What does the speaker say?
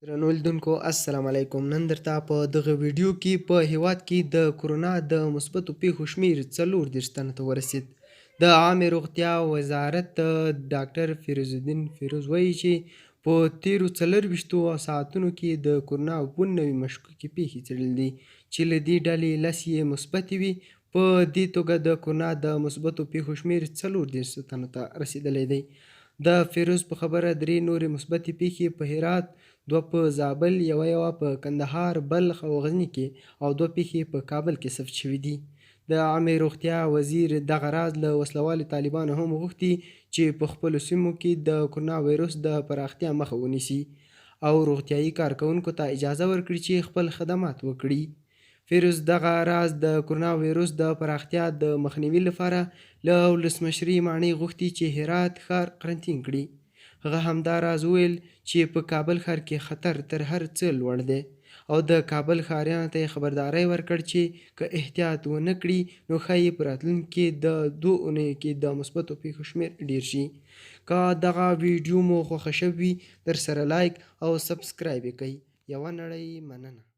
درنو لیدونکو السلام علیکم. نن درته په دغه ویډیو کې په هیواد کې د کورونا د مثبتو پیښو شمیر 34 تنو ته ورسید. د عامې روغتیا وزارت ډاکټر فیروز الدین فیروز وایي چې په تیرو 24 ساعتونو کې د کورونا 92 مشکوکې پیښې څېړل دي چې له دې ډلې 10 یې مثبتې وي. په دې توګه د کورونا د مثبتو پیښو شمیر 34 تنو ته رسیدلی دی. د فیروز په خبره درې نورې مثبتې پیښې په هرات، 2 په زابل، یوه په کندهار، بلخ او غزني کې او 2 پیښې په کابل کې ثبت شوي دي. د عامې روغتیا وزیر دغه راز له وسلوالو طالبانو هم غوښتي چې په خپلو سیمو کې د کورونا وایرس د پراختیا مخه ونیسي او روغتیایي کارکوونکو ته اجازه ورکړي چې خپل خدمات وکړي. فیروز دغه راز د کورونا وایرس د پراختیا د مخنیوي لپاره له ولسمشرې ماڼۍ غوښتي چې هرات ښار قرنطین کړي. هغه همداراز وویل چې په کابل ښار کې خطر تر هر څه لوړ دی او د کابل ښاریانو ته یې خبرداری ورکړ چې که احتیاط ونه کړي نو ښایي په راتلونکي د 2 اونیو کې د مثبتو پیښو شمیر ډیر شي. که دغه ویډیو مو خوښه شوې وي درسره لایک او سبسکرایب یې کړئ. یوه نړۍ مننه.